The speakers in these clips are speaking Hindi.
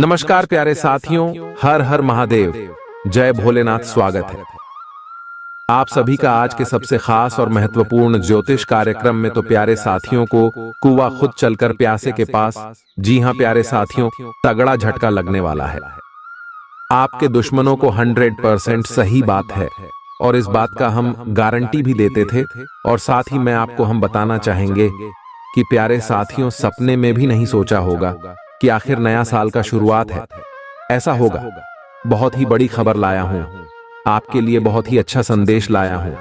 नमस्कार प्यारे साथियों, हर हर महादेव, जय भोलेनाथ। स्वागत है आप सभी का आज के सबसे खास और महत्वपूर्ण ज्योतिष कार्यक्रम में। तो प्यारे साथियों को कुआं खुद चलकर प्यासे के पास, जी हां प्यारे साथियों, तगड़ा झटका लगने वाला है। आपके दुश्मनों को 100% सही बात है और इस बात का हम गारंटी भी देते थे। और साथ ही मैं आपको हम बताना चाहेंगे कि प्यारे साथियों, सपने में भी नहीं सोचा होगा कि आखिर नया साल का शुरुआत है। ऐसा होगा। बहुत ही बड़ी खबर लाया हूं आपके लिए, बहुत ही अच्छा संदेश लाया हूं।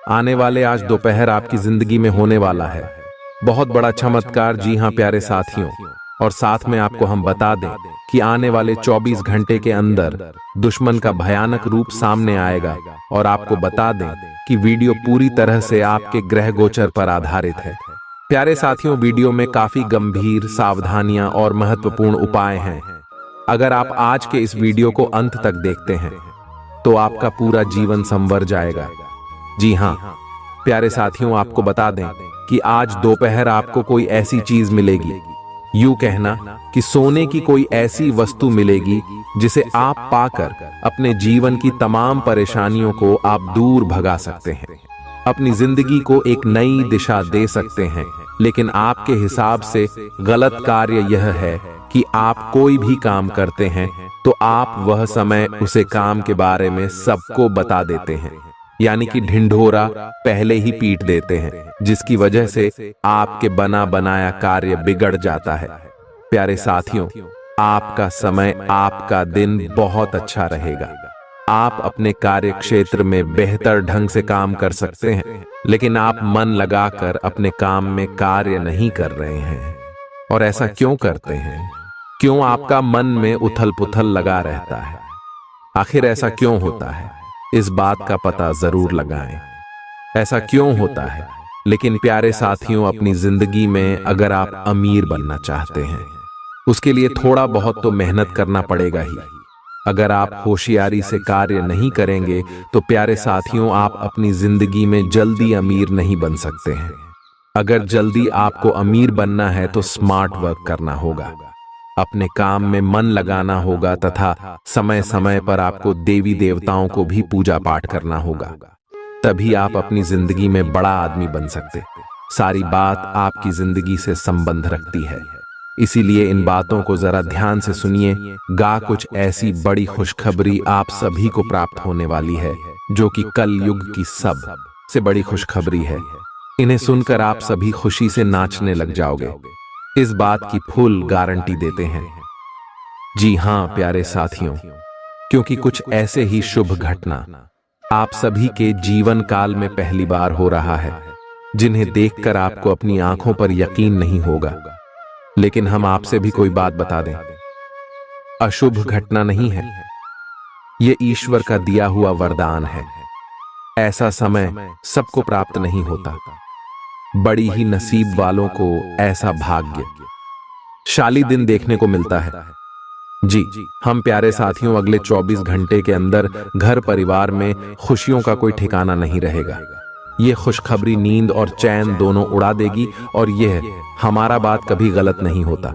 आने वाले आज दोपहर आपकी जिंदगी में होने वाला है बहुत बड़ा चमत्कार। जी हां प्यारे साथियों, और साथ में आपको हम बता दें कि आने वाले 24 घंटे के अंदर दुश्मन का भयानक रूप सामने आएगा। और आपको बता दें कि वीडियो पूरी तरह से आपके ग्रह गोचर पर आधारित है। प्यारे साथियों, वीडियो में काफी गंभीर सावधानियां और महत्वपूर्ण उपाय हैं। अगर आप आज के इस वीडियो को अंत तक देखते हैं तो आपका पूरा जीवन संवर जाएगा। जी हां प्यारे साथियों, आपको बता दें कि आज दोपहर आपको कोई ऐसी चीज मिलेगी, यूं कहना कि सोने की कोई ऐसी वस्तु मिलेगी जिसे आप पाकर अपने जीवन की तमाम परेशानियों को आप दूर भगा सकते हैं, अपनी जिंदगी को एक नई दिशा दे सकते हैं। लेकिन आपके हिसाब से गलत कार्य यह है कि आप कोई भी काम करते हैं तो आप वह समय उसे काम के बारे में सबको बता देते हैं, यानी कि ढिंढोरा पहले ही पीट देते हैं, जिसकी वजह से आपके बना बनाया कार्य बिगड़ जाता है। प्यारे साथियों, आपका समय, आपका दिन बहुत अच्छा रहेगा। आप अपने कार्य क्षेत्र में बेहतर ढंग से काम कर सकते हैं, लेकिन आप मन लगाकर अपने काम में कार्य नहीं कर रहे हैं। और ऐसा क्यों करते हैं? क्यों आपका मन में उथल पुथल लगा रहता है? आखिर ऐसा क्यों होता है? इस बात का पता जरूर लगाएं। ऐसा क्यों होता है? लेकिन प्यारे साथियों, अपनी जिंदगी में अगर आप अमीर बनना चाहते हैं, उसके लिए थोड़ा बहुत तो मेहनत करना पड़ेगा ही। अगर आप होशियारी से कार्य नहीं करेंगे तो प्यारे साथियों, आप अपनी जिंदगी में जल्दी अमीर नहीं बन सकते हैं। अगर जल्दी आपको अमीर बनना है तो स्मार्ट वर्क करना होगा, अपने काम में मन लगाना होगा तथा समय समय पर आपको देवी देवताओं को भी पूजा पाठ करना होगा। तभी आप अपनी जिंदगी में बड़ा आदमी बन सकते। सारी बात आपकी जिंदगी से संबंध रखती है, इसीलिए इन बातों को जरा ध्यान से सुनिए। कुछ ऐसी बड़ी खुशखबरी आप सभी को प्राप्त होने वाली है जो कि कल युग की सब से बड़ी खुशखबरी है। इन्हें सुनकर आप सभी खुशी से नाचने लग जाओगे, इस बात की फुल गारंटी देते हैं। जी हां प्यारे साथियों, क्योंकि कुछ ऐसे ही शुभ घटना आप सभी के जीवन काल में पहली बार हो रहा है, जिन्हें देखकर आपको अपनी आंखों पर यकीन नहीं होगा। लेकिन हम आपसे भी कोई बात बता दें, अशुभ घटना नहीं है, ये ईश्वर का दिया हुआ वरदान है। ऐसा समय सबको प्राप्त नहीं होता, बड़ी ही नसीब वालों को ऐसा भाग्यशाली दिन देखने को मिलता है। जी हम प्यारे साथियों, अगले 24 घंटे के अंदर घर परिवार में खुशियों का कोई ठिकाना नहीं रहेगा। ये खुशखबरी नींद और चैन दोनों उड़ा देगी। और यह हमारा बात कभी गलत नहीं होता।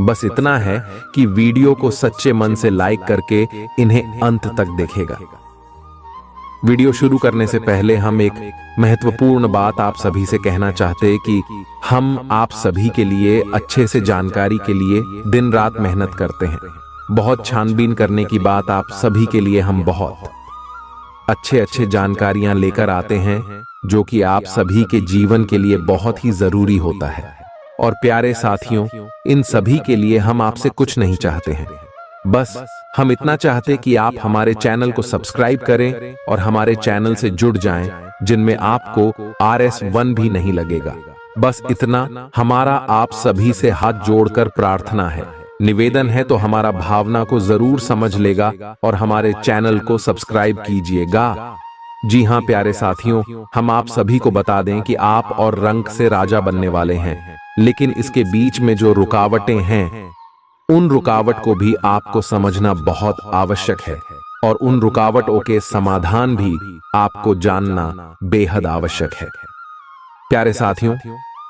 बस इतना है कि वीडियो को सच्चे मन से लाइक करके इन्हें अंत तक देखेगा। वीडियो शुरू करने से पहले हम एक महत्वपूर्ण बात आप सभी से कहना चाहते हैं कि हम आप सभी के लिए अच्छे से जानकारी के लिए दिन रात मेहनत करते हैं। बहुत छानबीन करने की बात आप सभी के लिए हम बहुत अच्छे जानकारियां लेकर आते हैं, जो कि आप सभी के जीवन के लिए बहुत ही जरूरी होता है। और प्यारे साथियों, इन सभी के लिए हम आपसे कुछ नहीं चाहते हैं, बस हम इतना चाहते कि आप हमारे चैनल को सब्सक्राइब करें और हमारे चैनल से जुड़ जाएं, जिनमें आपको RS1 भी नहीं लगेगा। बस इतना हमारा आप सभी से हाथ जोड़कर प्रार्थना है, निवेदन है। तो हमारा भावना को जरूर समझ लेगा और हमारे चैनल को सब्सक्राइब कीजिएगा। जी हां प्यारे साथियों, हम आप सभी को बता दें कि आप और रंग से राजा बनने वाले हैं, लेकिन इसके बीच में जो रुकावटें हैं, उन रुकावट को भी आपको समझना बहुत आवश्यक है। और उन रुकावटों के समाधान भी आपको जानना बेहद आवश्यक है। प्यारे साथियों,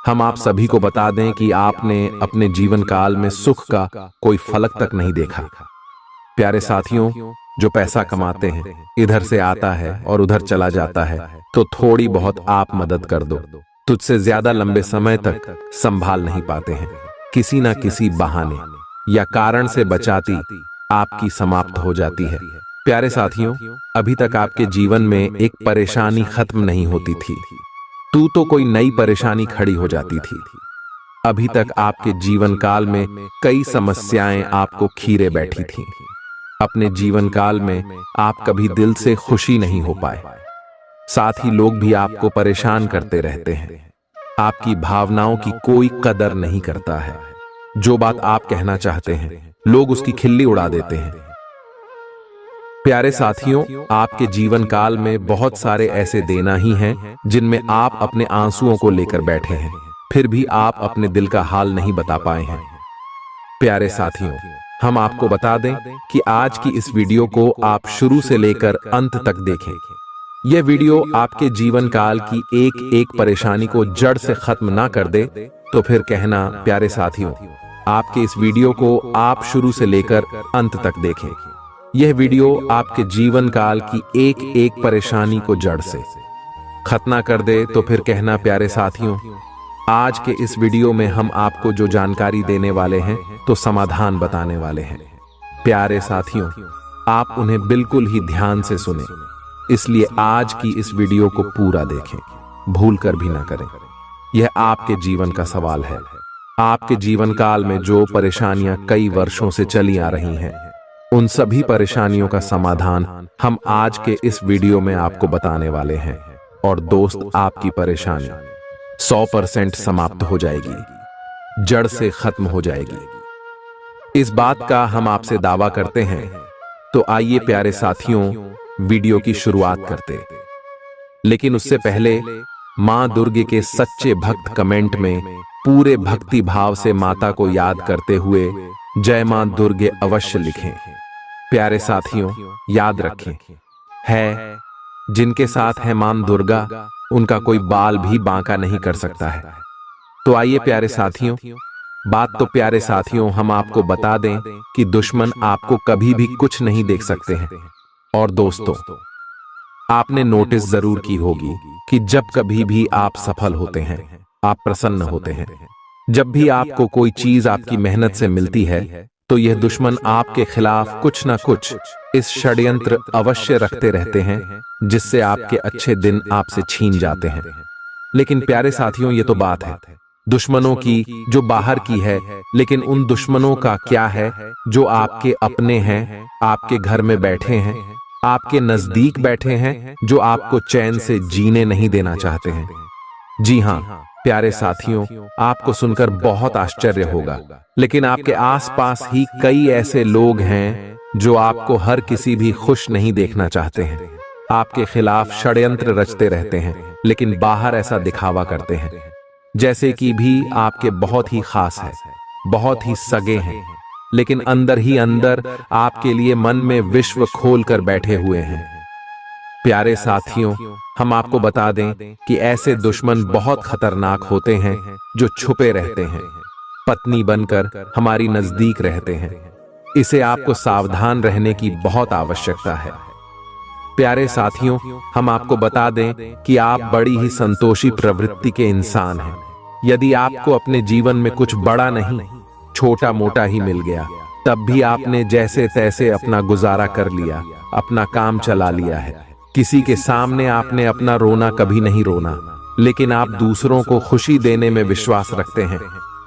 हम आप सभी को बता दें कि आपने अपने जीवन काल में सुख का कोई फलक तक नहीं देखा। प्यारे साथियों, जो पैसा कमाते हैं इधर से आता है और उधर चला जाता है, तो थोड़ी बहुत आप मदद कर दो। तुझसे ज्यादा लंबे समय तक संभाल नहीं पाते हैं, किसी ना किसी बहाने या कारण से बचाती आपकी समाप्त हो जाती है। प्यारे साथियों, अभी तक आपके जीवन में एक परेशानी खत्म नहीं होती थी, तू तो कोई नई परेशानी खड़ी हो जाती थी। अभी तक आपके जीवन काल में कई समस्याएं आपको खीरे बैठी थीं। अपने जीवन काल में आप कभी दिल से खुशी नहीं हो पाए, साथ ही लोग भी आपको परेशान करते रहते हैं। आपकी भावनाओं की कोई कदर नहीं करता है। जो बात आप कहना चाहते हैं लोग उसकी खिल्ली उड़ा देते हैं। प्यारे साथियों, आपके जीवन काल में बहुत सारे ऐसे देना ही हैं जिनमें आप अपने आंसुओं को लेकर बैठे हैं, फिर भी आप अपने दिल का हाल नहीं बता पाए हैं। प्यारे साथियों, हम आपको बता दें कि आज की इस वीडियो को आप शुरू से लेकर अंत तक देखें। यह वीडियो आपके जीवन काल की एक एक परेशानी को जड़ से खत्म ना कर दे तो फिर कहना। प्यारे साथियों, आपके इस वीडियो को आप शुरू से लेकर अंत तक देखें। यह वीडियो आपके जीवन काल की एक एक परेशानी को जड़ से खत्म कर दे तो फिर कहना। प्यारे साथियों, आज के इस वीडियो में हम आपको जो जानकारी देने वाले हैं तो समाधान बताने वाले हैं। प्यारे साथियों, आप उन्हें बिल्कुल ही ध्यान से सुने, इसलिए आज की इस वीडियो को पूरा देखें, भूल कर भी ना करें। यह आपके जीवन का सवाल है। आपके जीवन काल में जो परेशानियां कई वर्षों से चली आ रही हैं, उन सभी परेशानियों का समाधान हम आज के इस वीडियो में आपको बताने वाले हैं। और दोस्त, आपकी परेशानी 100% समाप्त हो जाएगी, जड़ से खत्म हो जाएगी। इस बात का हम आपसे दावा करते हैं। तो आइए प्यारे साथियों, वीडियो की शुरुआत करते। लेकिन उससे पहले मां दुर्गे के सच्चे भक्त कमेंट में पूरे भक्ति भाव से माता को याद करते हुए जय मां दुर्गे अवश्य लिखें। प्यारे साथियों, याद रखें, है जिनके साथ है मां दुर्गा, उनका कोई बाल भी बांका नहीं कर सकता है। तो आइए प्यारे साथियों, प्यारे साथियों, हम आपको बता दें कि दुश्मन आपको कभी भी कुछ नहीं देख सकते हैं। और दोस्तों, आपने नोटिस जरूर की होगी कि जब कभी भी आप सफल होते हैं, आप प्रसन्न होते हैं, जब भी आपको कोई चीज आपकी मेहनत से मिलती है, तो यह दुश्मन आपके खिलाफ कुछ ना कुछ इस षड्यंत्र अवश्य रखते रहते हैं, जिससे आपके अच्छे दिन आपसे छीन जाते हैं। लेकिन प्यारे साथियों, ये तो बात है दुश्मनों की जो बाहर की है, लेकिन उन दुश्मनों का क्या है जो आपके अपने हैं, आपके घर में बैठे हैं, आपके नजदीक बैठे हैं, जो आपको चैन से जीने नहीं देना चाहते हैं। जी हां प्यारे साथियों, आपको सुनकर बहुत आश्चर्य होगा, लेकिन आपके आसपास ही कई ऐसे लोग हैं जो आपको हर किसी भी खुश नहीं देखना चाहते हैं, आपके खिलाफ षड्यंत्र रचते रहते हैं, लेकिन बाहर ऐसा दिखावा करते हैं जैसे कि भी आपके बहुत ही खास है, बहुत ही सगे हैं, लेकिन अंदर ही अंदर आपके लिए मन में विश्व खोल कर बैठे हुए हैं। प्यारे साथियों, हम आपको बता दें कि ऐसे दुश्मन बहुत खतरनाक होते हैं जो छुपे रहते हैं, पत्नी बनकर हमारी नजदीक रहते हैं। इसे आपको सावधान रहने की बहुत आवश्यकता है। प्यारे साथियों, हम आपको बता दें कि आप बड़ी ही संतोषी प्रवृत्ति के इंसान हैं। यदि आपको अपने जीवन में कुछ बड़ा नहीं, छोटा मोटा ही मिल गया, तब भी आपने जैसे तैसे अपना गुजारा कर लिया, अपना काम चला लिया है। किसी के सामने आपने अपना रोना कभी नहीं रोना, लेकिन आप दूसरों को खुशी देने में विश्वास रखते हैं।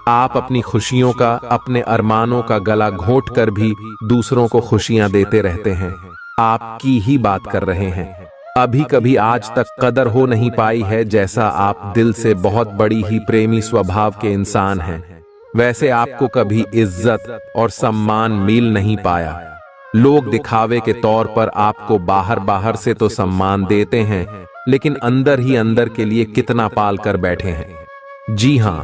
आप अपनी खुशियों का, अपने अरमानों का गला घोंट कर भी दूसरों को खुशियां देते रहते हैं। आपकी ही बात कर रहे हैं। अभी कभी आज तक कदर हो नहीं पाई है, जैसा आप दिल से बहुत बड़ी ही प्रेमी स्वभाव के इंसान हैं, वैसे आपको कभी इज्जत और सम्मान मिल नहीं पाया। लोग दिखावे के तौर पर आपको बाहर बाहर से तो सम्मान देते हैं, लेकिन अंदर ही अंदर के लिए कितना पाल कर बैठे हैं। जी हां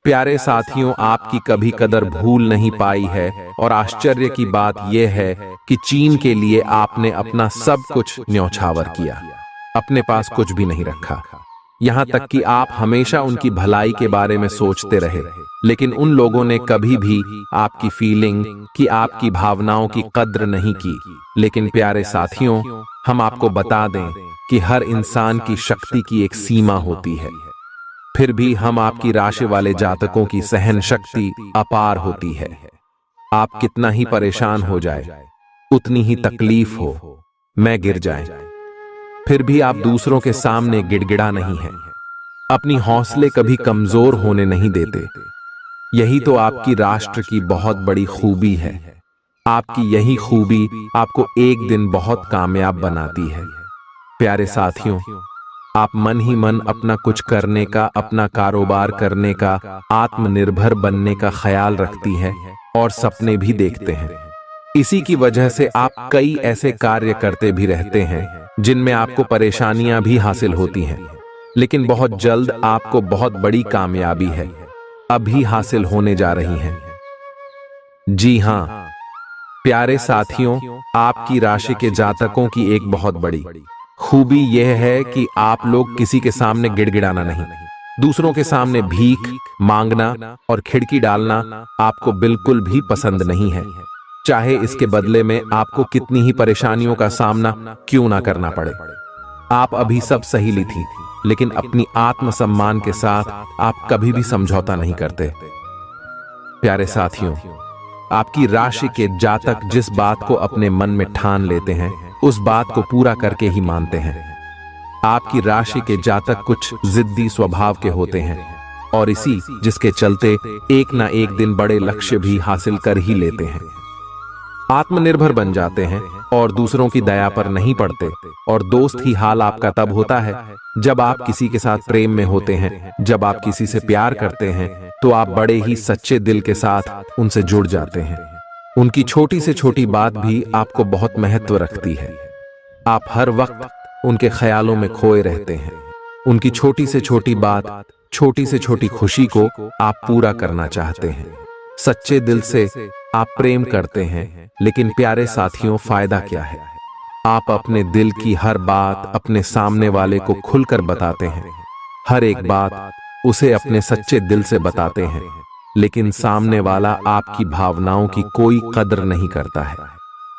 प्यारे साथियों, आपकी कभी कदर भूल नहीं पाई है। और आश्चर्य की बात यह है कि चीन के लिए आपने अपना सब कुछ न्यौछावर किया, अपने पास कुछ भी नहीं रखा। यहाँ तक कि आप हमेशा उनकी भलाई के बारे में सोचते रहे, लेकिन उन लोगों ने कभी भी आपकी फीलिंग की, आपकी भावनाओं की कद्र नहीं की। लेकिन प्यारे साथियों, हम आपको बता दें कि हर इंसान की शक्ति की एक सीमा होती है। फिर भी हम आपकी राशि वाले जातकों की सहन शक्ति अपार होती है। आप कितना ही परेशान हो जाए, उतनी ही तकलीफ हो, मैं गिर जाए, फिर भी आप दूसरों के सामने गिड़गिड़ा नहीं है, अपनी हौसले कभी कमजोर होने नहीं देते। यही तो आपकी राष्ट्र की बहुत बड़ी खूबी है। आपकी यही खूबी आपको एक दिन बहुत कामयाब बनाती है। प्यारे साथियों, आप मन ही मन अपना कुछ करने का, अपना कारोबार करने का, आत्मनिर्भर बनने का ख्याल रखती हैं और सपने भी देखते हैं। इसी की वजह से आप कई ऐसे कार्य करते भी रहते हैं जिनमें आपको परेशानियां भी हासिल होती हैं, लेकिन बहुत जल्द आपको बहुत बड़ी कामयाबी है अभी हासिल होने जा रही है। जी हां प्यारे साथियों, आपकी राशि के जातकों की एक बहुत बड़ी खूबी यह है कि आप लोग किसी के सामने गिड़गिड़ाना नहीं, दूसरों के सामने भीख मांगना और खिड़की डालना आपको बिल्कुल भी पसंद नहीं है, चाहे इसके बदले में आपको कितनी ही परेशानियों का सामना क्यों ना करना पड़े। आप अभी सब सही ली थी, लेकिन अपनी आत्मसम्मान के साथ आप कभी भी समझौता नहीं करते। प्यारे साथियों, आपकी राशि के जातक जिस बात को अपने मन में ठान लेते हैं, उस बात को पूरा करके ही मानते हैं। आपकी राशि के जातक कुछ जिद्दी स्वभाव के होते हैं और इसी जिसके चलते एक ना एक दिन बड़े लक्ष्य भी हासिल कर ही लेते हैं, आत्मनिर्भर बन जाते हैं और दूसरों की दया पर नहीं पड़ते। और दोस्त ही हाल आपका तब होता है जब आप किसी के साथ प्रेम में होते हैं, जब आप किसी से प्यार करते हैं तो आप बड़े ही सच्चे दिल के साथ उनसे जुड़ जाते हैं। उनकी छोटी से छोटी बात भी आपको बहुत महत्व रखती है। आप हर वक्त उनके ख्यालों में खोए रहते हैं। उनकी छोटी से छोटी बात, छोटी से छोटी खुशी को आप पूरा करना चाहते हैं। सच्चे दिल से आप प्रेम करते हैं, लेकिन प्यारे साथियों, फायदा क्या है? आप अपने दिल की हर बात अपने सामने वाले को खुलकर बताते हैं, हर एक बात उसे अपने सच्चे दिल से बताते हैं, लेकिन सामने वाला आपकी भावनाओं की कोई कद्र नहीं करता है,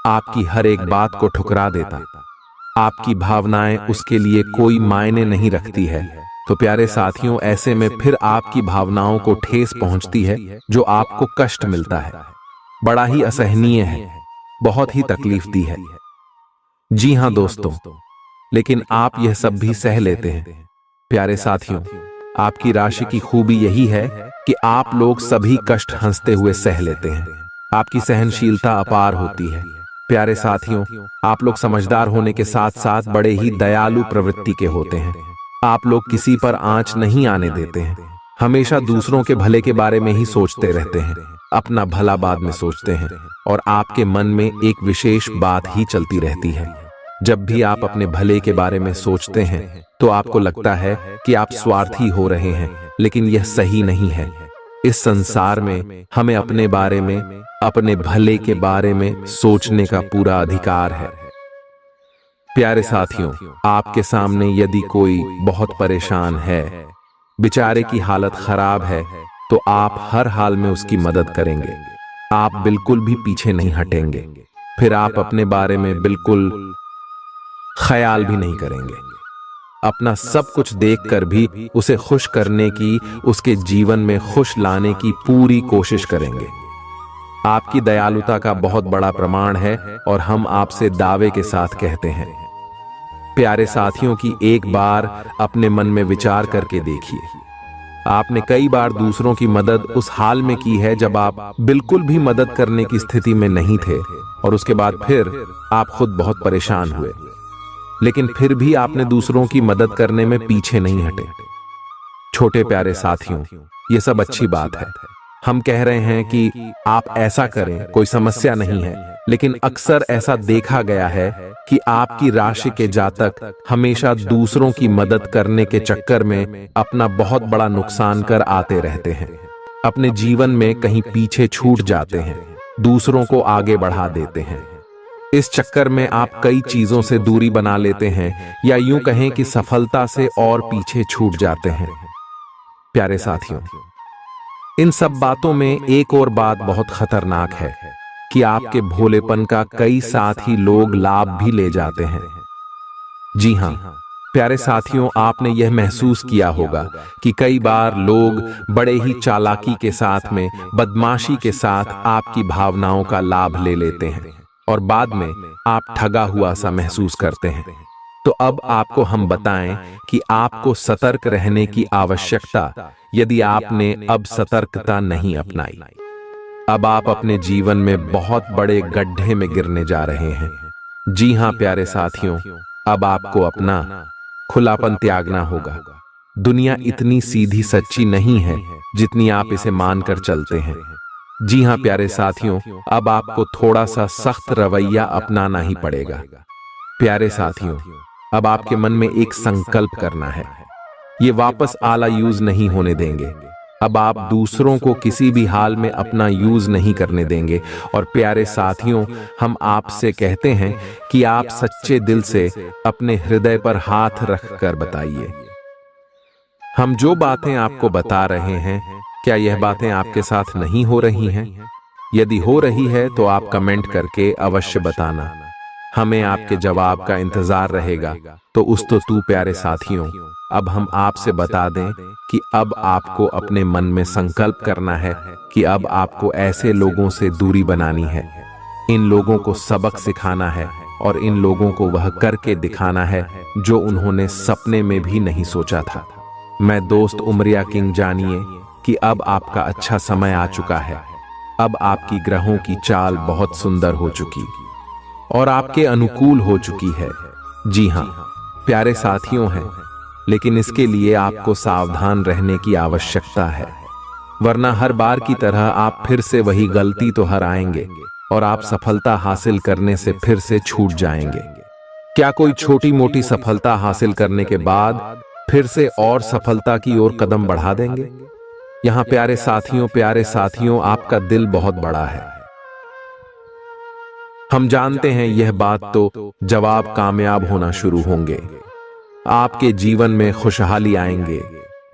आपकी हर एक बात को ठुकरा देता। आपकी भावनाएं उसके लिए कोई मायने नहीं रखती है। तो प्यारे साथियों, ऐसे में फिर आपकी भावनाओं को ठेस पहुंचती है, जो आपको कष्ट मिलता है, बड़ा ही असहनीय है, बहुत ही तकलीफ दी है। जी हां दोस्तों, लेकिन आप यह सब भी सह लेते हैं। प्यारे साथियों, आपकी राशि की खूबी यही है कि आप लोग सभी कष्ट हंसते हुए सह लेते हैं। आपकी सहनशीलता अपार होती है। प्यारे साथियों, आप लोग समझदार होने के साथ साथ बड़े ही दयालु प्रवृत्ति के होते हैं। आप लोग किसी पर आंच नहीं आने देते हैं, हमेशा दूसरों के भले के बारे में ही सोचते रहते हैं, अपना भला बाद में सोचते हैं और आपके मन में एक विशेष बात ही चलती रहती है। जब भी आप अपने भले के बारे में सोचते हैं तो आपको लगता है कि आप स्वार्थी हो रहे हैं, लेकिन यह सही नहीं है। इस संसार में हमें अपने बारे में, अपने भले के बारे में सोचने का पूरा अधिकार है। प्यारे साथियों, आपके सामने यदि कोई बहुत परेशान है, बेचारे की हालत खराब है, तो आप हर हाल में उसकी मदद करेंगे। आप बिल्कुल भी पीछे नहीं हटेंगे। फिर आप अपने बारे में बिल्कुल ख्याल भी नहीं करेंगे। अपना सब कुछ देखकर भी उसे खुश करने की, उसके जीवन में खुश लाने की पूरी कोशिश करेंगे। आपकी दयालुता का बहुत बड़ा प्रमाण है और हम आपसे दावे के साथ कहते हैं। प्यारे साथियों, की एक बार अपने मन में विचार करके देखिए, आपने कई बार दूसरों की मदद उस हाल में की है जब आप बिल्कुल भी मदद करने की स्थिति में नहीं थे, और उसके बाद फिर आप खुद बहुत परेशान हुए, लेकिन फिर भी आपने दूसरों की मदद करने में पीछे नहीं हटे। छोटे प्यारे साथियों, ये सब अच्छी बात है। हम कह रहे हैं कि आप ऐसा करें, कोई समस्या नहीं है, लेकिन अक्सर ऐसा देखा गया है कि आपकी राशि के जातक हमेशा दूसरों की मदद करने के चक्कर में अपना बहुत बड़ा नुकसान कर आते रहते हैं। अपने जीवन में कहीं पीछे छूट जाते हैं, दूसरों को आगे बढ़ा देते हैं। इस चक्कर में आप कई चीजों से दूरी बना लेते हैं, या यूं कहें कि सफलता से और पीछे छूट जाते हैं। प्यारे साथियों, इन सब बातों में एक और बात बहुत खतरनाक है कि आपके भोलेपन का कई साथी लोग लाभ भी ले जाते हैं। जी हां प्यारे साथियों, आपने यह महसूस किया होगा कि कई बार लोग बड़े ही चालाकी के साथ में, बदमाशी के साथ आपकी भावनाओं का लाभ ले लेते हैं और बाद में आप ठगा हुआ सा महसूस करते हैं। तो अब आपको हम बताएं कि आपको सतर्क रहने की आवश्यकता, यदि आपने अब सतर्कता नहीं अपनाई, अब आप अपने जीवन में बहुत बड़े गड्ढे में गिरने जा रहे हैं। जी हां प्यारे साथियों, अब आपको अपना खुलापन त्यागना होगा। दुनिया इतनी सीधी सच्ची नहीं है जितनी आप इसे मानकर चलते हैं। जी हां प्यारे साथियों, अब आपको थोड़ा सा सख्त रवैया अपनाना ही पड़ेगा। प्यारे साथियों, अब आपके मन में एक संकल्प करना है, ये वापस आला यूज नहीं होने देंगे। अब आप दूसरों को किसी भी हाल में अपना यूज नहीं करने देंगे। और प्यारे साथियों, हम आपसे कहते हैं कि आप सच्चे दिल से अपने हृदय पर हाथ रखकर बताइए, हम जो बातें आपको बता रहे हैं, क्या यह बातें आपके साथ नहीं हो रही हैं? यदि हो रही है तो आप कमेंट करके अवश्य बताना, हमें आपके जवाब का इंतजार रहेगा। तो तू प्यारे साथियों, अब हम आपसे बता दें कि अब आपको अपने मन में संकल्प करना है कि अब आपको ऐसे लोगों से दूरी बनानी है। इन लोगों को सबक सिखाना है और इन लोगों को वह करके दिखाना है जो उन्होंने सपने में भी नहीं सोचा था। मैं दोस्त उमरिया किंग, जानिए कि अब आपका अच्छा समय आ चुका है। अब आपकी ग्रहों की चाल बहुत सुंदर हो चुकी और आपके अनुकूल हो चुकी है। जी हां प्यारे साथियों हैं, लेकिन इसके लिए आपको सावधान रहने की आवश्यकता है, वरना हर बार की तरह आप फिर से वही गलती तो हराएंगे और आप सफलता हासिल करने से फिर से छूट जाएंगे। क्या कोई छोटी मोटी सफलता हासिल करने के बाद फिर से और सफलता की ओर कदम बढ़ा देंगे? यहां प्यारे साथियों, आपका दिल बहुत बड़ा है। हम जानते हैं यह बात, तो जब आप कामयाब होना शुरू होंगे, आपके जीवन में खुशहाली आएंगे,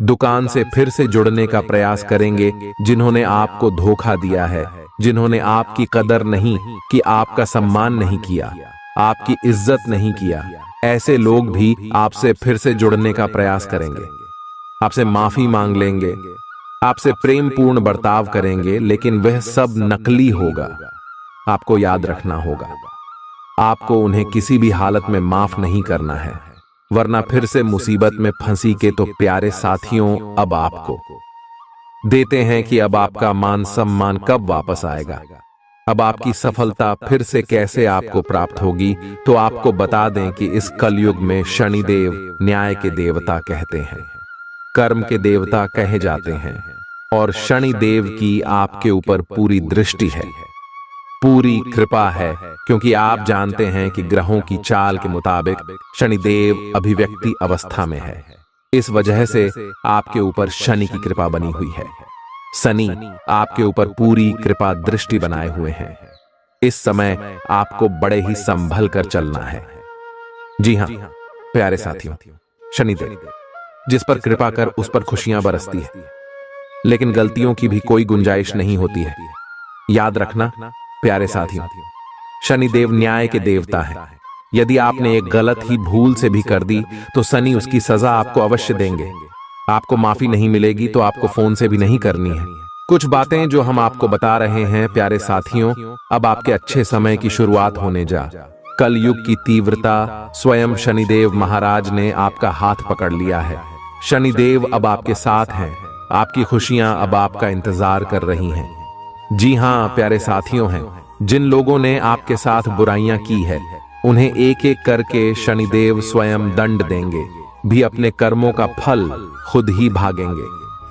दुकान से फिर से जुड़ने का प्रयास करेंगे जिन्होंने आपको धोखा दिया है, जिन्होंने आपकी कदर नहीं की, आपका सम्मान नहीं किया, आपकी इज्जत नहीं किया, ऐसे लोग भी आपसे फिर से जुड़ने का प्रयास करेंगे, आपसे माफी मांग लेंगे, आपसे प्रेम पूर्ण बर्ताव करेंगे, लेकिन वह सब नकली होगा। आपको याद रखना होगा, आपको उन्हें किसी भी हालत में माफ नहीं करना है, वरना फिर से मुसीबत में फंसी के। तो प्यारे साथियों, अब आपको देते हैं कि अब आपका मान सम्मान कब वापस आएगा, अब आपकी सफलता फिर से कैसे आपको प्राप्त होगी। तो आपको बता दें कि इस कलयुग में शनिदेव न्याय के देवता कहते हैं, कर्म के देवता कहे जाते हैं, और शनिदेव की आपके ऊपर पूरी दृष्टि है, पूरी कृपा है, क्योंकि आप जानते हैं कि ग्रहों की चाल के मुताबिक शनिदेव अभिव्यक्ति अवस्था में है। इस वजह से आपके ऊपर शनि की कृपा बनी हुई है। शनि आपके ऊपर पूरी कृपा दृष्टि बनाए हुए हैं। इस समय आपको बड़े ही संभल कर चलना है। जी हां प्यारे साथियों, शनिदेव जिस पर कृपा कर उस पर खुशियां बरसती है, लेकिन गलतियों की भी कोई गुंजाइश नहीं होती है। याद रखना प्यारे साथियों, शनिदेव न्याय के देवता है। यदि आपने एक गलत ही भूल से भी कर दी तो शनि उसकी सजा आपको अवश्य देंगे। आपको माफी नहीं मिलेगी तो आपको फोन से भी नहीं करनी है। कुछ बातें जो हम आपको बता रहे हैं प्यारे साथियों, अब आपके अच्छे समय की शुरुआत होने जा। कल युग की तीव्रता स्वयं शनिदेव महाराज ने आपका हाथ पकड़ लिया है। शनिदेव अब आपके साथ हैं, आपकी खुशियां अब आपका इंतजार कर रही हैं। जी हां प्यारे साथियों हैं, जिन लोगों ने आपके साथ बुराइयां की है, उन्हें एक एक करके शनिदेव स्वयं दंड देंगे, भी अपने कर्मों का फल खुद ही भागेंगे।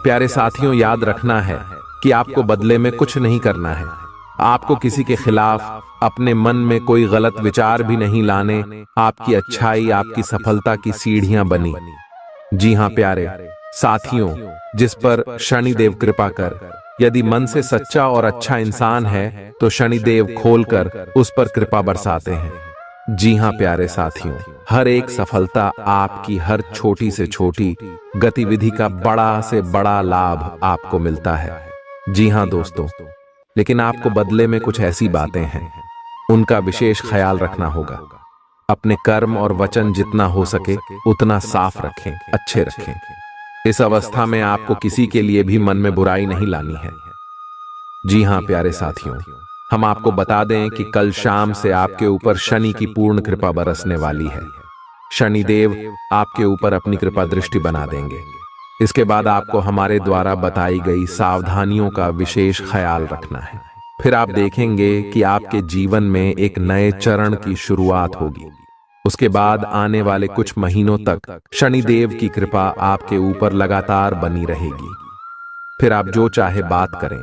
प्यारे साथियों, याद रखना है कि आपको बदले में कुछ नहीं करना है। आपको किसी के खिलाफ अपने मन में कोई गलत विचार भी नहीं लाने। आपकी अच्छाई आपकी सफलता की सीढ़ियां बनी। जी हां प्यारे साथियों, जिस पर शनिदेव कृपा कर यदि मन से सच्चा और अच्छा इंसान है तो शनिदेव खोलकर उस पर कृपा बरसाते हैं। जी हां प्यारे साथियों, हर एक सफलता आपकी हर छोटी से छोटी गतिविधि का बड़ा से बड़ा लाभ आपको मिलता है। जी हां दोस्तों, लेकिन आपको बदले में कुछ ऐसी बातें हैं, उनका विशेष ख्याल रखना होगा। अपने कर्म और वचन जितना हो सके उतना साफ रखें, अच्छे रखें। इस अवस्था में आपको किसी के लिए भी मन में बुराई नहीं लानी है। जी हां प्यारे साथियों, हम आपको बता दें कि कल शाम से आपके ऊपर शनि की पूर्ण कृपा बरसने वाली है। शनिदेव आपके ऊपर अपनी कृपा दृष्टि बना देंगे। इसके बाद आपको हमारे द्वारा बताई गई सावधानियों का विशेष ख्याल रखना है। फिर आप देखेंगे कि आपके जीवन में एक नए चरण की शुरुआत होगी। उसके बाद आने वाले कुछ महीनों तक शनिदेव की कृपा आपके ऊपर लगातार बनी रहेगी। फिर आप जो चाहे बात करें,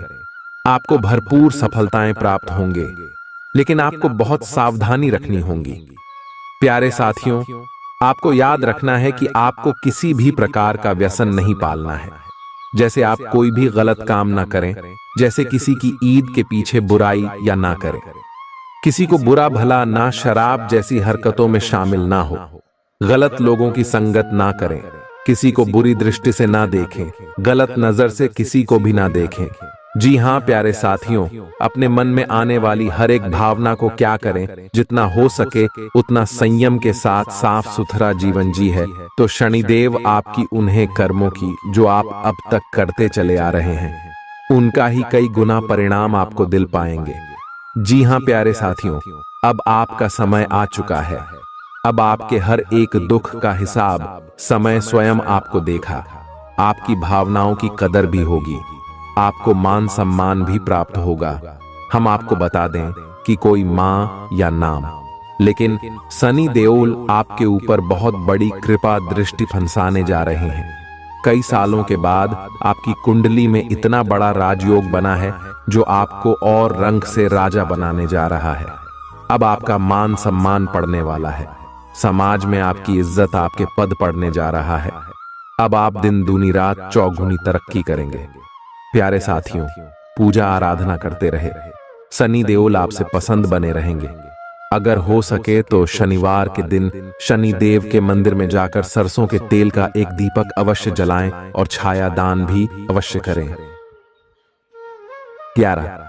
आपको भरपूर सफलताएं प्राप्त होंगे, लेकिन आपको बहुत सावधानी रखनी होगी। प्यारे साथियों, आपको याद रखना है कि आपको किसी भी प्रकार का व्यसन नहीं पालना है। जैसे आप कोई भी गलत काम ना करें, जैसे किसी की ईद के पीछे बुराई या ना करें, किसी को बुरा भला ना शराब जैसी हरकतों में शामिल ना हो, गलत लोगों की संगत ना करें, किसी को बुरी दृष्टि से ना देखें, गलत नजर से किसी को भी ना देखें। जी हां प्यारे साथियों, अपने मन में आने वाली हर एक भावना को क्या करें, जितना हो सके उतना संयम के साथ साफ सुथरा जीवन जी है तो शनिदेव आपकी उन्हें कर्मों की जो आप अब तक करते चले आ रहे हैं, उनका ही कई गुना परिणाम आपको दिल पाएंगे। जी हां प्यारे साथियों, अब आपका समय आ चुका है। अब आपके हर एक दुख का हिसाब समय स्वयं आपको देखा। आपकी भावनाओं की कदर भी होगी, आपको मान सम्मान भी प्राप्त होगा। हम आपको बता दें कि कोई मां या नाम, लेकिन शनि देओल आपके ऊपर बहुत बड़ी कृपा दृष्टि फंसाने जा रहे हैं। कई सालों के बाद आपकी कुंडली में इतना बड़ा राजयोग बना है जो आपको और रंग से राजा बनाने जा रहा है। अब आपका मान सम्मान पड़ने वाला है, समाज में आपकी इज्जत, आपके पद पड़ने जा रहा है। अब आप दिन दूनी रात चौगुनी तरक्की करेंगे। प्यारे साथियों, पूजा आराधना करते रहे, शनि देओल आपसे पसंद बने रहेंगे। अगर हो सके तो शनिवार के दिन शनिदेव के मंदिर में जाकर सरसों के तेल का एक दीपक अवश्य जलाएं और छाया दान भी अवश्य करें। 11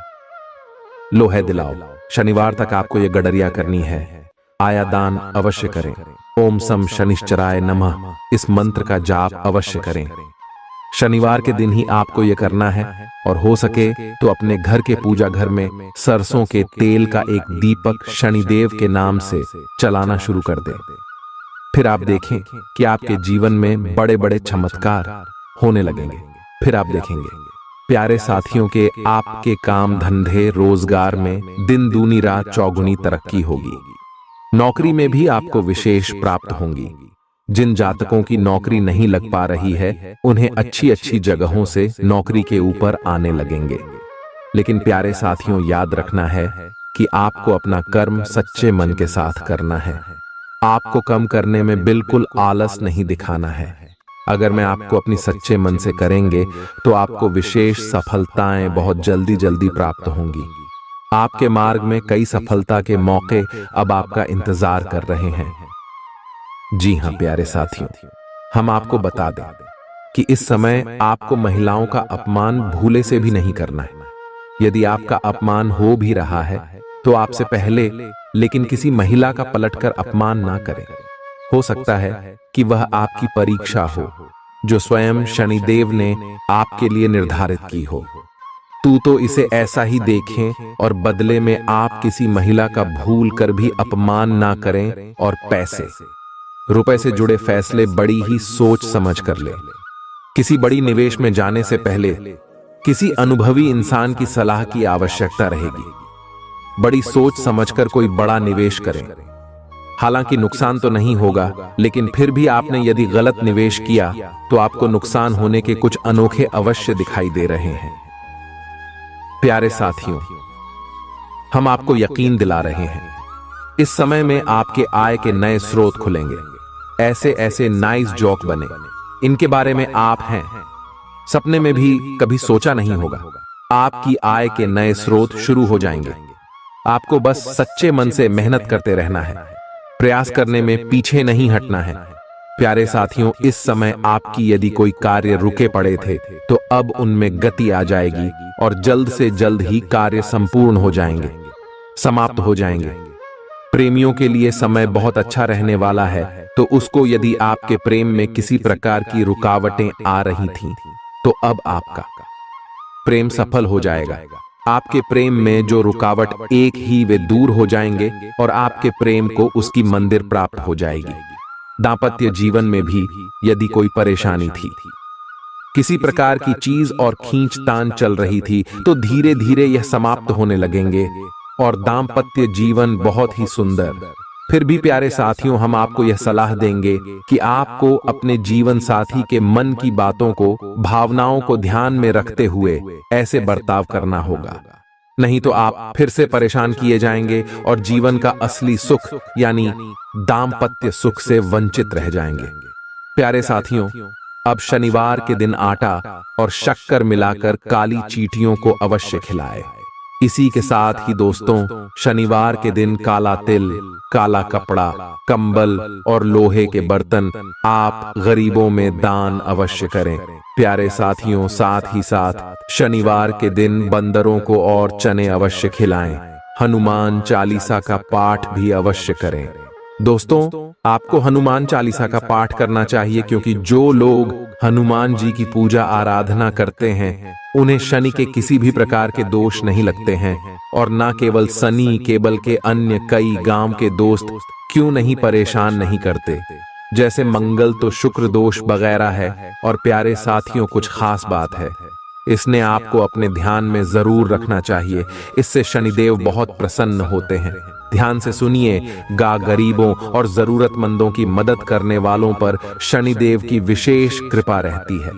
लोहे दिलाओ। शनिवार तक आपको यह गडरिया करनी है। आया दान अवश्य करें। ओम सम शनिश्चराय नमः इस मंत्र का जाप अवश्य करें। शनिवार के दिन ही आपको यह करना है और हो सके तो अपने घर के पूजा घर में सरसों के तेल का एक दीपक शनिदेव के नाम से चलाना शुरू कर दें। फिर आप देखें कि आपके जीवन में बड़े बड़े चमत्कार होने लगेंगे। फिर आप देखेंगे प्यारे साथियों के आपके काम धंधे रोजगार में दिन दूनी रात चौगुनी तरक्की होगी। नौकरी में भी आपको विशेष प्राप्त होंगी। जिन जातकों की नौकरी नहीं लग पा रही है उन्हें अच्छी अच्छी जगहों से नौकरी के ऊपर आने लगेंगे। लेकिन प्यारे साथियों, याद रखना है कि आपको अपना कर्म सच्चे मन के साथ करना है। आपको कम करने में बिल्कुल आलस नहीं दिखाना है। अगर मैं आपको अपनी सच्चे मन से करेंगे तो आपको विशेष सफलताएं बहुत जल्दी जल्दी प्राप्त होंगी। आपके मार्ग में कई सफलता के मौके अब आपका इंतजार कर रहे हैं। जी हां प्यारे साथियों, हम आपको बता दें कि इस समय आपको महिलाओं का अपमान भूले से भी नहीं करना है। यदि आपका अपमान हो भी रहा है तो आपसे पहले लेकिन किसी महिला का पलटकर अपमान ना करें। हो सकता है कि वह आपकी परीक्षा हो जो स्वयं शनिदेव ने आपके लिए निर्धारित की हो। तू तो इसे ऐसा ही देखें और बदले में आप किसी महिला का भूल कर भी अपमान ना करें और पैसे रुपए से जुड़े फैसले बड़ी ही सोच समझ कर ले। किसी बड़ी निवेश में जाने से पहले किसी अनुभवी इंसान की सलाह की आवश्यकता रहेगी। बड़ी सोच समझकर कोई बड़ा निवेश करें। हालांकि नुकसान तो नहीं होगा, लेकिन फिर भी आपने यदि गलत निवेश किया तो आपको नुकसान होने के कुछ अनोखे अवश्य दिखाई दे रहे हैं। प्यारे साथियों, हम आपको यकीन दिला रहे हैं इस समय में आपके आय के नए स्रोत खुलेंगे। ऐसे ऐसे नाइस जोक बने, इनके बारे में आप हैं सपने में भी कभी सोचा नहीं होगा। आपकी आय के नए स्रोत शुरू हो जाएंगे। आपको बस सच्चे मन से मेहनत करते रहना है, प्रयास करने में पीछे नहीं हटना है। प्यारे साथियों, इस समय आपकी यदि कोई कार्य रुके पड़े थे तो अब उनमें गति आ जाएगी और जल्द से जल्द ही कार्य संपूर्ण हो जाएंगे, समाप्त हो जाएंगे। प्रेमियों के लिए समय बहुत अच्छा रहने वाला है, तो उसको यदि आपके प्रेम में किसी प्रकार की रुकावटें आ रही थीं, तो अब आपका प्रेम सफल हो जाएगा। आपके प्रेम में जो रुकावट एक ही वे दूर हो जाएंगे और आपके प्रेम को उसकी मंदिर प्राप्त हो जाएगी। दांपत्य जीवन में भी यदि कोई परेशानी थी, किसी प्रकार की चीज और खींचतान चल रही थी, तो धीरे धीरे यह समाप्त होने लगेंगे और दांपत्य जीवन बहुत ही सुंदर। फिर भी प्यारे साथियों, हम आपको यह सलाह देंगे कि आपको अपने जीवन साथी के मन की बातों को, भावनाओं को ध्यान में रखते हुए ऐसे बर्ताव करना होगा, नहीं तो आप फिर से परेशान किए जाएंगे और जीवन का असली सुख यानी दांपत्य सुख से वंचित रह जाएंगे। प्यारे साथियों, अब शनिवार के दिन आटा और शक्कर मिलाकर काली चींटियों को अवश्य खिलाएं। इसी के साथ ही दोस्तों, शनिवार के दिन काला तिल, काला कपड़ा, कंबल और लोहे के बर्तन आप गरीबों में दान अवश्य करें। प्यारे साथियों, साथ ही साथ शनिवार के दिन बंदरों को और चने अवश्य खिलाएं। हनुमान चालीसा का पाठ भी अवश्य करें। दोस्तों, आपको हनुमान चालीसा का पाठ करना चाहिए, क्योंकि जो लोग हनुमान जी की पूजा आराधना करते हैं उन्हें शनि के किसी भी प्रकार के दोष नहीं लगते हैं। और न केवल शनि, केवल के अन्य कई गांव के दोस्त क्यों नहीं परेशान नहीं करते, जैसे मंगल तो शुक्र दोष वगैरह है। और प्यारे साथियों, कुछ खास बात है, इसने आपको अपने ध्यान में जरूर रखना चाहिए। इससे शनिदेव बहुत प्रसन्न होते हैं। ध्यान से सुनिए, गरीबों और जरूरतमंदों की मदद करने वालों पर शनिदेव की विशेष कृपा रहती है।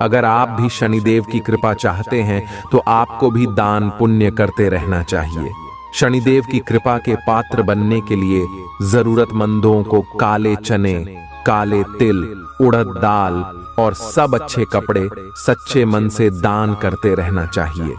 अगर आप भी शनिदेव की कृपा चाहते हैं तो आपको भी दान पुण्य करते रहना चाहिए। शनिदेव की कृपा के पात्र बनने के लिए जरूरतमंदों को काले चने, काले तिल, उड़द दाल और सब अच्छे कपड़े सच्चे मन से दान करते रहना चाहिए।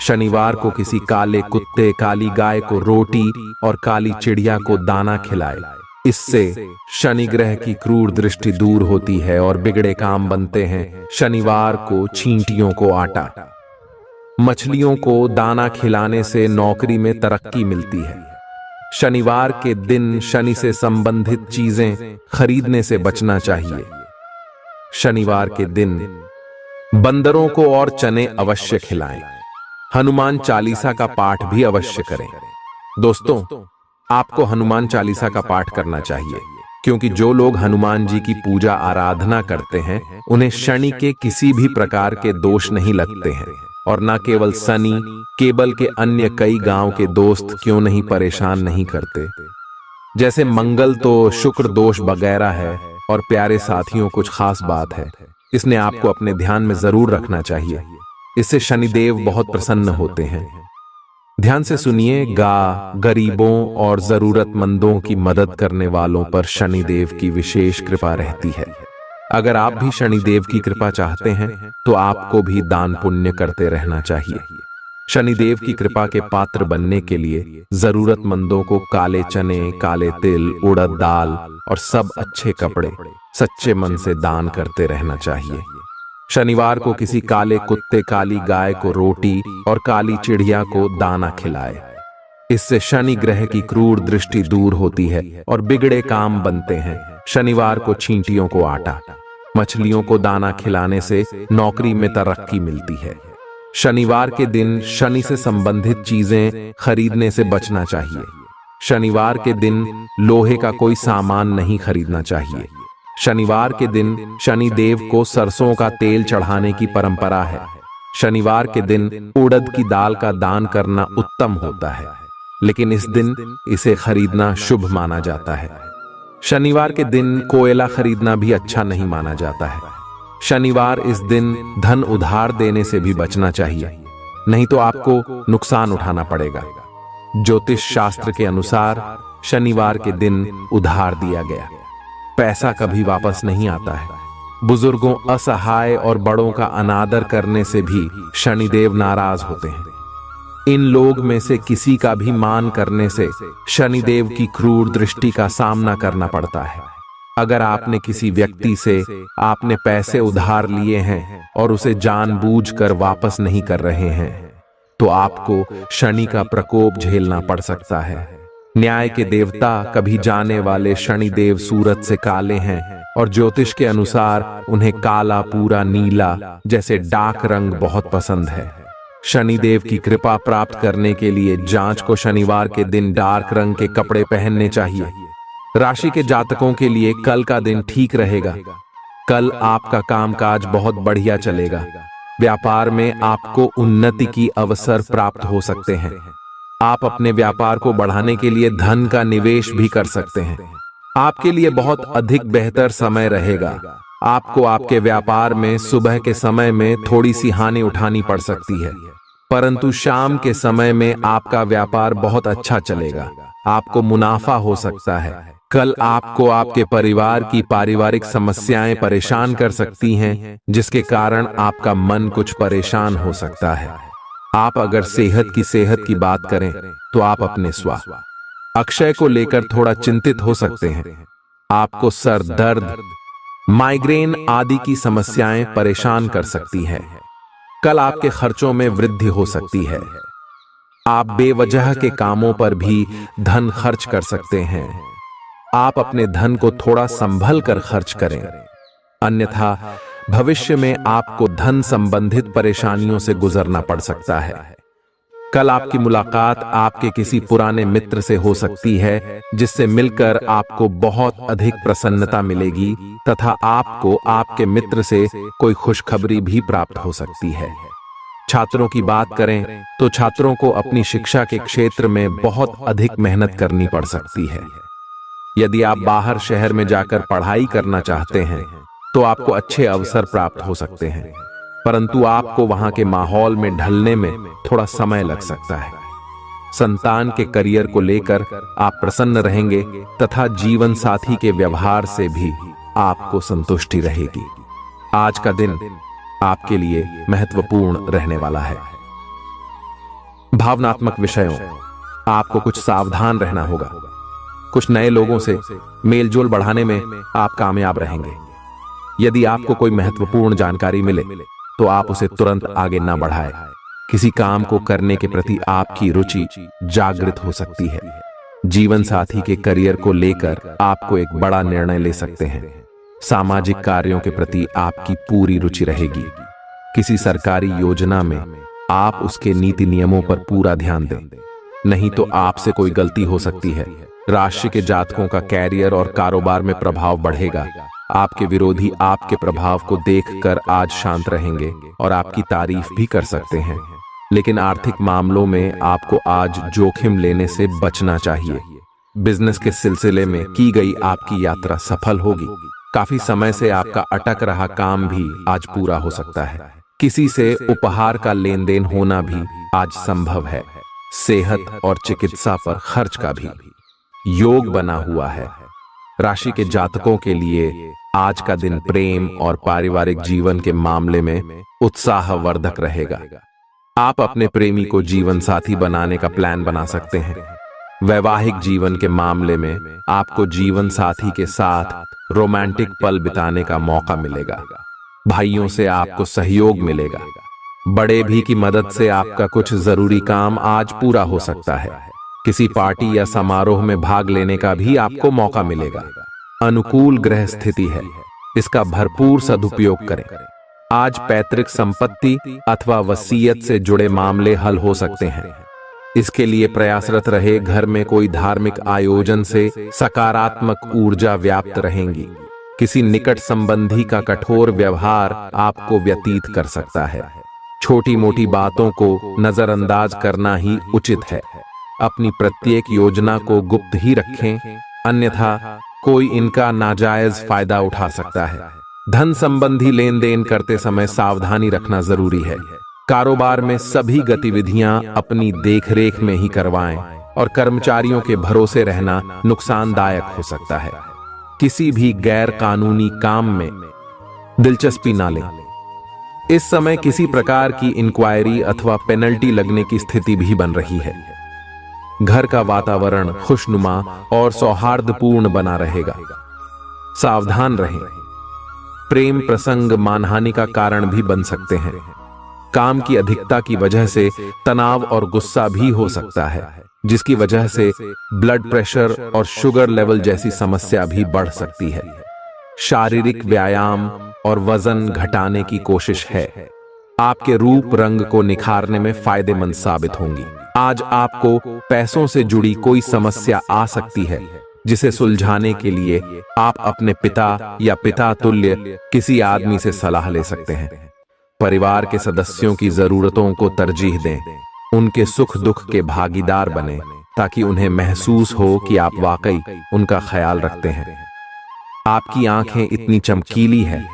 शनिवार को किसी काले कुत्ते, काली गाय को रोटी और काली चिड़िया को दाना खिलाए। इससे शनि ग्रह की क्रूर दृष्टि दूर होती है और बिगड़े काम बनते हैं। शनिवार को चींटियों को आटा, मछलियों को दाना खिलाने से नौकरी में तरक्की मिलती है। शनिवार के दिन शनि से संबंधित चीजें खरीदने से बचना चाहिए। शनिवार के दिन बंदरों को और चने अवश्य खिलाएं। हनुमान चालीसा का पाठ भी अवश्य करें। दोस्तों, आपको हनुमान चालीसा का पाठ करना चाहिए, क्योंकि जो लोग हनुमान जी की पूजा आराधना करते हैं उन्हें शनि के किसी भी प्रकार के दोष नहीं लगते हैं। और न केवल शनि, केवल के अन्य कई गांव के दोस्त क्यों नहीं परेशान नहीं करते, जैसे मंगल तो शुक्र दोष वगैरह है। और प्यारे साथियों, कुछ खास बात है, इसने आपको अपने ध्यान में जरूर रखना चाहिए। इससे शनिदेव बहुत प्रसन्न होते हैं। ध्यान से सुनिए, गरीबों और जरूरतमंदों की मदद करने वालों पर शनिदेव की विशेष कृपा रहती है। अगर आप भी शनिदेव की कृपा चाहते हैं तो आपको भी दान पुण्य करते रहना चाहिए। शनिदेव की कृपा के पात्र बनने के लिए जरूरतमंदों को काले चने, काले तिल, उड़द दाल और सब अच्छे कपड़े सच्चे मन से दान करते रहना चाहिए। शनिवार को किसी काले कुत्ते, काली गाय को रोटी और काली चिड़िया को दाना खिलाए। इससे शनि ग्रह की क्रूर दृष्टि दूर होती है और बिगड़े काम बनते हैं। शनिवार को चींटियों को आटा, मछलियों को दाना खिलाने से नौकरी में तरक्की मिलती है। शनिवार के दिन शनि से संबंधित चीजें खरीदने से बचना चाहिए। शनिवार के दिन लोहे का कोई सामान नहीं खरीदना चाहिए। शनिवार के दिन शनि देव को सरसों का तेल चढ़ाने की परंपरा है। शनिवार के दिन उड़द की दाल का दान करना उत्तम होता है, लेकिन इस दिन इसे खरीदना शुभ माना जाता है। शनिवार के दिन कोयला खरीदना भी अच्छा नहीं माना जाता है। शनिवार इस दिन धन उधार देने से भी बचना चाहिए, नहीं तो आपको नुकसान उठाना पड़ेगा। ज्योतिष शास्त्र के अनुसार शनिवार के दिन उधार दिया गया पैसा कभी वापस नहीं आता है। बुजुर्गों, असहाय और बड़ों का अनादर करने से भी शनिदेव नाराज होते हैं। इन लोग में से किसी का भी मान करने से शनिदेव की क्रूर दृष्टि का सामना करना पड़ता है। अगर आपने किसी व्यक्ति से आपने पैसे उधार लिए हैं और उसे जानबूझकर वापस नहीं कर रहे हैं, तो आपको शनि का प्रकोप झेलना पड़ सकता है। न्याय के देवता कभी जाने वाले शनिदेव सूरज से काले हैं और ज्योतिष के अनुसार उन्हें काला, पूरा नीला जैसे डार्क रंग बहुत पसंद है। शनिदेव की कृपा प्राप्त करने के लिए जांच को शनिवार के दिन डार्क रंग के कपड़े पहनने चाहिए। राशि के जातकों के लिए कल का दिन ठीक रहेगा। कल आपका कामकाज बहुत बढ़िया चलेगा। व्यापार में आपको उन्नति की अवसर प्राप्त हो सकते हैं। आप अपने व्यापार को बढ़ाने के लिए धन का निवेश भी कर सकते हैं। आपके लिए बहुत अधिक बेहतर समय रहेगा। आपको आपके व्यापार में सुबह के समय में थोड़ी सी हानि उठानी पड़ सकती है, परंतु शाम के समय में आपका व्यापार बहुत अच्छा चलेगा। आपको मुनाफा हो सकता है। कल आपको आपके परिवार की पारिवारिक समस्याएं परेशान कर सकती हैं, जिसके कारण आपका मन कुछ परेशान हो सकता है। आप अगर सेहत की बात करें तो आप अपने स्वास्थ्य अक्षय को लेकर थोड़ा चिंतित हो सकते हैं। आपको सर दर्द, माइग्रेन आदि की समस्याएं परेशान कर सकती हैं। कल आपके खर्चों में वृद्धि हो सकती है। आप बेवजह के कामों पर भी धन खर्च कर सकते हैं। आप अपने धन को थोड़ा संभल कर खर्च करें, अन्यथा भविष्य में आपको धन संबंधित परेशानियों से गुजरना पड़ सकता है। कल आपकी मुलाकात आपके किसी पुराने मित्र से हो सकती है, जिससे मिलकर आपको बहुत अधिक प्रसन्नता मिलेगी तथा आपको आपके मित्र से कोई खुशखबरी भी प्राप्त हो सकती है। छात्रों की बात करें तो छात्रों को अपनी शिक्षा के क्षेत्र में बहुत अधिक मेहनत करनी पड़ सकती है। यदि आप बाहर शहर में जाकर पढ़ाई करना चाहते हैं तो आपको अच्छे अवसर प्राप्त हो सकते हैं, परंतु आपको वहां के माहौल में ढलने में थोड़ा समय लग सकता है। संतान के करियर को लेकर आप प्रसन्न रहेंगे तथा जीवन साथी के व्यवहार से भी आपको संतुष्टि रहेगी। आज का दिन आपके लिए महत्वपूर्ण रहने वाला है। भावनात्मक विषयों, आपको कुछ सावधान रहना होगा। कुछ नए लोगों से मेलजोल बढ़ाने में आप कामयाब रहेंगे। यदि आपको कोई महत्वपूर्ण जानकारी मिले तो आप उसे तुरंत आगे ना बढ़ाएं। किसी काम को करने के प्रति आपकी रुचि जागृत हो सकती है। जीवन साथी के करियर को लेकर आपको एक बड़ा निर्णय ले सकते हैं। सामाजिक कार्यों के प्रति आपकी पूरी रुचि रहेगी। किसी सरकारी योजना में आप उसके नीति नियमों पर पूरा ध्यान दें, नहीं तो आपसे कोई गलती हो सकती है। राशि के जातकों का कैरियर और कारोबार में प्रभाव बढ़ेगा। आपके विरोधी आपके प्रभाव को देखकर आज शांत रहेंगे और आपकी तारीफ भी कर सकते हैं, लेकिन आर्थिक मामलों में आपको आज जोखिम लेने से बचना चाहिए। बिजनेस के सिलसिले में की गई आपकी यात्रा सफल होगी। काफी समय से आपका अटक रहा काम भी आज पूरा हो सकता है। किसी से उपहार का लेन देन होना भी आज संभव है। सेहत और चिकित्सा पर खर्च का भी योग बना हुआ है। राशि के जातकों के लिए आज का दिन प्रेम और पारिवारिक जीवन के मामले में उत्साहवर्धक रहेगा। आप अपने प्रेमी को जीवन साथी बनाने का प्लान बना सकते हैं। वैवाहिक जीवन के मामले में आपको जीवन साथी के साथ रोमांटिक पल बिताने का मौका मिलेगा। भाइयों से आपको सहयोग मिलेगा। बड़े भी की मदद से आपका कुछ जरूरी काम आज पूरा हो सकता है। किसी पार्टी या समारोह में भाग लेने का भी आपको मौका मिलेगा। अनुकूल ग्रह स्थिति है, इसका भरपूर सदुपयोग करें। आज पैतृक संपत्ति अथवा वसीयत से जुड़े मामले हल हो सकते हैं। इसके लिए प्रयासरत रहे। घर में कोई धार्मिक आयोजन से सकारात्मक ऊर्जा व्याप्त रहेंगी। किसी निकट संबंधी का कठोर व्यवहार आपको व्यतीत कर सकता है। छोटी मोटी बातों को नजरअंदाज करना ही उचित है। अपनी प्रत्येक योजना को गुप्त ही रखें, अन्यथा कोई इनका नाजायज फायदा उठा सकता है। धन संबंधी लेन देन करते समय सावधानी रखना जरूरी है। कारोबार में सभी गतिविधियां अपनी देखरेख में ही करवाएं और कर्मचारियों के भरोसे रहना नुकसानदायक हो सकता है। किसी भी गैर कानूनी काम में दिलचस्पी ना लें। इस समय किसी प्रकार की इंक्वायरी अथवा पेनल्टी लगने की स्थिति भी बन रही है। घर का वातावरण खुशनुमा और सौहार्दपूर्ण बना रहेगा। सावधान रहें, प्रेम प्रसंग मानहानि का कारण भी बन सकते हैं। काम की अधिकता की वजह से तनाव और गुस्सा भी हो सकता है, जिसकी वजह से ब्लड प्रेशर और शुगर लेवल जैसी समस्या भी बढ़ सकती है। शारीरिक व्यायाम और वजन घटाने की कोशिश है। आपके रूप रंग को निखारने में फायदेमंद साबित होंगी। आज आपको पैसों से जुड़ी कोई समस्या आ सकती है, जिसे सुलझाने के लिए आप अपने पिता या पिता तुल्य किसी आदमी से सलाह ले सकते हैं। परिवार के सदस्यों की जरूरतों को तरजीह दें, उनके सुख दुख के भागीदार बने, ताकि उन्हें महसूस हो कि आप वाकई उनका ख्याल रखते हैं। आपकी आंखें इतनी चमकीली हैं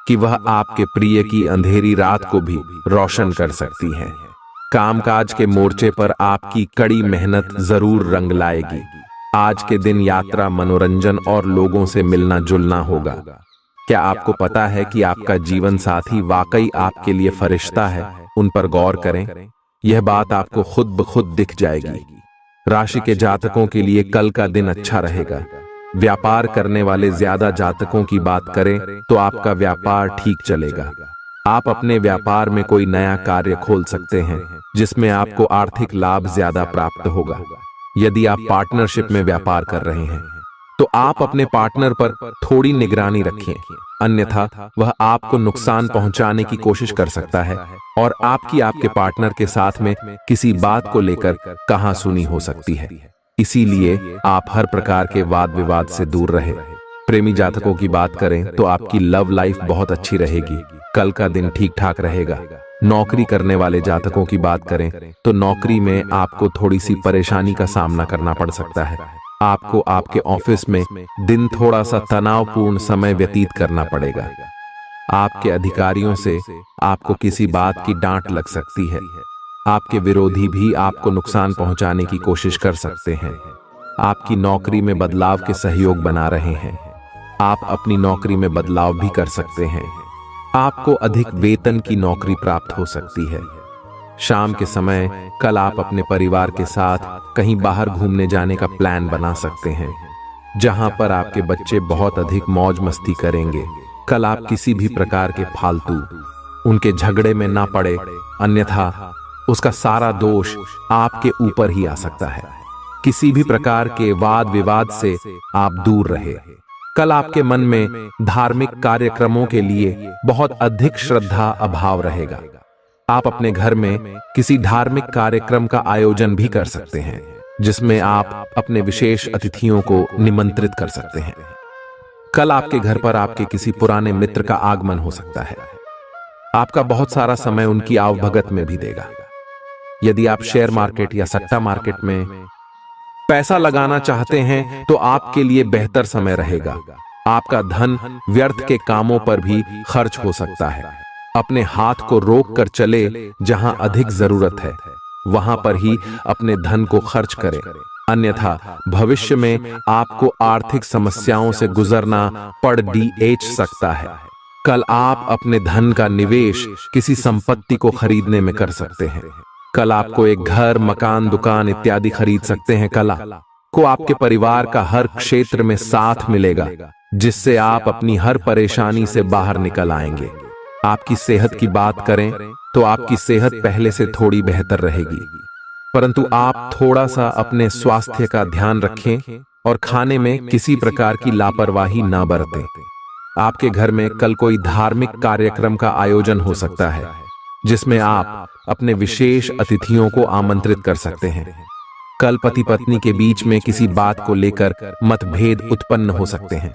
कि वह आपके प्रिय की अंधेरी रात को भी रोशन कर सकती हैं। कामकाज के मोर्चे पर आपकी कड़ी मेहनत जरूर रंग लाएगी। आज के दिन यात्रा, मनोरंजन और लोगों से मिलना जुलना होगा। क्या आपको पता है कि आपका जीवन साथी वाकई आपके लिए फरिश्ता है? उन पर गौर करें, यह बात आपको खुद ब खुद दिख जाएगी। राशि के जातकों के लिए कल का दिन अच्छा रहेगा। व्यापार करने वाले ज्यादा जातकों की बात करें तो आपका व्यापार ठीक चलेगा। आप अपने व्यापार में कोई नया कार्य खोल सकते हैं, जिसमें आपको आर्थिक लाभ ज्यादा प्राप्त होगा। यदि आप पार्टनरशिप में व्यापार कर रहे हैं तो आप अपने पार्टनर पर थोड़ी निगरानी रखें, अन्यथा वह आपको नुकसान पहुंचाने की कोशिश कर सकता है और आपकी आपके पार्टनर के साथ में किसी बात को लेकर कहासुनी हो सकती है। इसीलिए आप हर प्रकार के वाद विवाद से दूर रहें। प्रेमी जातकों की बात करें तो आपकी लव लाइफ बहुत अच्छी रहेगी। कल का दिन ठीक ठाक रहेगा। नौकरी करने वाले जातकों की बात करें तो नौकरी में आपको थोड़ी सी परेशानी का सामना करना पड़ सकता है। आपको आपके ऑफिस में दिन थोड़ा सा तनावपूर्ण समय व्यतीत करना पड़ेगा। आपके अधिकारियों से आपको किसी बात की डांट लग सकती है। आपके विरोधी भी आपको नुकसान पहुंचाने की कोशिश कर सकते हैं। आपकी नौकरी में बदलाव के सहयोग बना रहे हैं। आप अपनी नौकरी में बदलाव भी कर सकते हैं। आपको अधिक वेतन की नौकरी प्राप्त हो सकती है। शाम के समय कल आप अपने परिवार के साथ कहीं बाहर घूमने जाने का प्लान बना सकते हैं, जहां पर आपके बच्चे बहुत अधिक मौज मस्ती करेंगे। कल आप किसी भी प्रकार के फालतू उनके झगड़े में ना पड़े, अन्यथा उसका सारा दोष आपके ऊपर ही आ सकता है। किसी भी प्रकार के वाद विवाद से आप दूर रहे। कल आपके मन में धार्मिक कार्यक्रमों के लिए बहुत अधिक श्रद्धा अभाव रहेगा। आप अपने घर में किसी धार्मिक कार्यक्रम का आयोजन भी कर सकते हैं, जिसमें आप अपने विशेष अतिथियों को निमंत्रित कर सकते हैं। कल आपके घर पर आपके किसी पुराने मित्र का आगमन हो सकता है। आपका बहुत सारा समय उनकी आवभगत में भी देगा। यदि आप शेयर मार्केट या सट्टा मार्केट में पैसा लगाना चाहते हैं तो आपके लिए बेहतर समय रहेगा। आपका धन व्यर्थ के कामों पर भी खर्च हो सकता है। अपने हाथ को रोक कर चले, जहां अधिक जरूरत है वहां पर ही अपने धन को खर्च करें, अन्यथा भविष्य में आपको आर्थिक समस्याओं से गुजरना पड़ सकता है। कल आप अपने धन का निवेश किसी संपत्ति को खरीदने में कर सकते हैं। कल आपको एक घर, मकान, दुकान इत्यादि खरीद सकते हैं। कल को आपके परिवार का हर क्षेत्र में साथ मिलेगा, जिससे आप अपनी हर परेशानी से बाहर निकल आएंगे। आपकी सेहत की बात करें तो आपकी सेहत पहले से थोड़ी बेहतर रहेगी, परंतु आप थोड़ा सा अपने स्वास्थ्य का ध्यान रखें और खाने में किसी प्रकार की लापरवाही ना बरतें। आपके घर में कल कोई धार्मिक कार्यक्रम का आयोजन हो सकता है, जिसमें आप अपने विशेष अतिथियों को आमंत्रित कर सकते हैं। कल पति पत्नी के बीच में किसी बात को लेकर मतभेद उत्पन्न हो सकते हैं।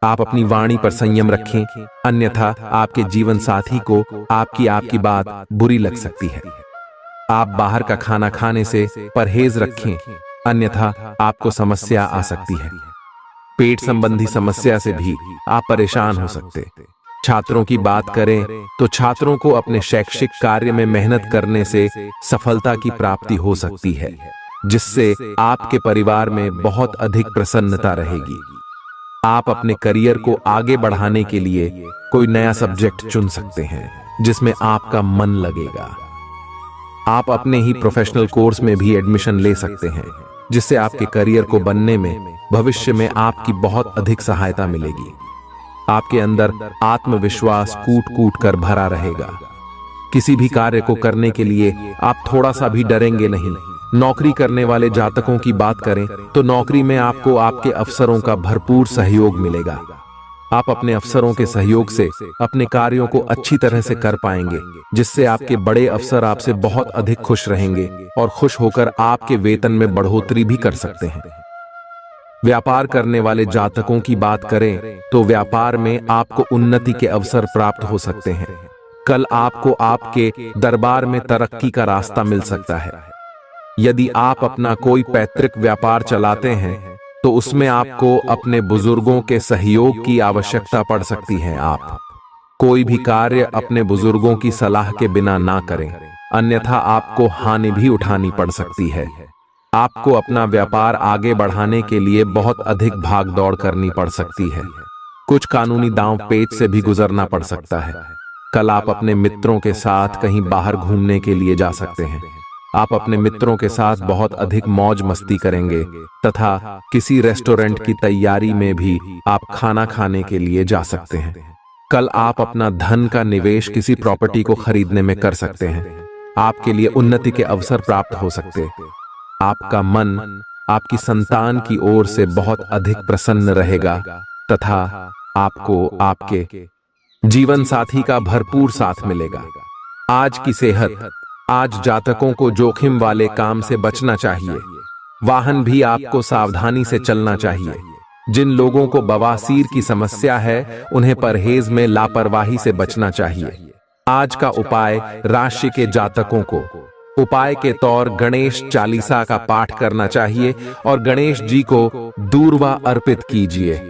आप अपनी वाणी पर संयम रखें, अन्यथा आपके जीवन साथी को आपकी बात बुरी लग सकती है। आप बाहर का खाना खाने से परहेज रखें, अन्यथा आपको समस्या आ सकती है। पेट संबंधी समस्या से भी आप परेशान हो सकते। छात्रों की बात करें तो छात्रों को अपने शैक्षिक कार्य में मेहनत करने से सफलता की प्राप्ति हो सकती है, जिससे आपके परिवार में बहुत अधिक प्रसन्नता रहेगी। आप अपने करियर को आगे बढ़ाने के लिए कोई नया सब्जेक्ट चुन सकते हैं जिसमें आपका मन लगेगा। आप अपने ही प्रोफेशनल कोर्स में भी एडमिशन ले सकते हैं, जिससे आपके करियर को बनने में भविष्य में आपकी बहुत अधिक सहायता मिलेगी। आपके अंदर आत्मविश्वास कूट कूट कर भरा रहेगा। किसी भी कार्य को करने के लिए आप थोड़ा सा भी डरेंगे नहीं। नौकरी करने वाले जातकों की बात करें तो नौकरी में आपको आपके अफसरों का भरपूर सहयोग मिलेगा। आप अपने अफसरों के सहयोग से अपने कार्यों को अच्छी तरह से कर पाएंगे, जिससे आपके बड़े अफसर आपसे बहुत अधिक खुश रहेंगे और खुश होकर आपके वेतन में बढ़ोतरी भी कर सकते हैं। व्यापार करने वाले जातकों की बात करें तो व्यापार में आपको उन्नति के अवसर प्राप्त हो सकते हैं। कल आपको आपके दरबार में तरक्की का रास्ता मिल सकता है। यदि आप अपना कोई पैतृक व्यापार चलाते हैं तो उसमें आपको अपने बुजुर्गों के सहयोग की आवश्यकता पड़ सकती है। आप कोई भी कार्य अपने बुजुर्गों की सलाह के बिना ना करें, अन्यथा आपको हानि भी उठानी पड़ सकती है। आपको अपना व्यापार आगे बढ़ाने के लिए बहुत अधिक भाग दौड़ करनी पड़ सकती है। कुछ कानूनी दांव पेच से भी गुजरना पड़ सकता है। कल आप अपने मित्रों के साथ कहीं बाहर घूमने के लिए जा सकते हैं। आप अपने मित्रों के साथ बहुत अधिक मौज मस्ती करेंगे तथा किसी रेस्टोरेंट की तैयारी में भी आप खाना खाने के लिए जा सकते हैं। कल आप अपना धन का निवेश किसी प्रॉपर्टी को खरीदने में कर सकते हैं। आपके लिए उन्नति के अवसर प्राप्त हो सकते हैं। आपका मन आपकी संतान की ओर से बहुत अधिक प्रसन्न रहेगा तथा आपको आपके जीवन साथी का भरपूर साथ मिलेगा। आज की सेहत, आज जातकों को जोखिम वाले काम से बचना चाहिए। वाहन भी आपको सावधानी से चलना चाहिए। जिन लोगों को बवासीर की समस्या है उन्हें परहेज में लापरवाही से बचना चाहिए। आज का उपाय राशि के जातकों को उपाय के तौर गणेश चालीसा का पाठ करना चाहिए और गणेश जी को दूर्वा अर्पित कीजिए।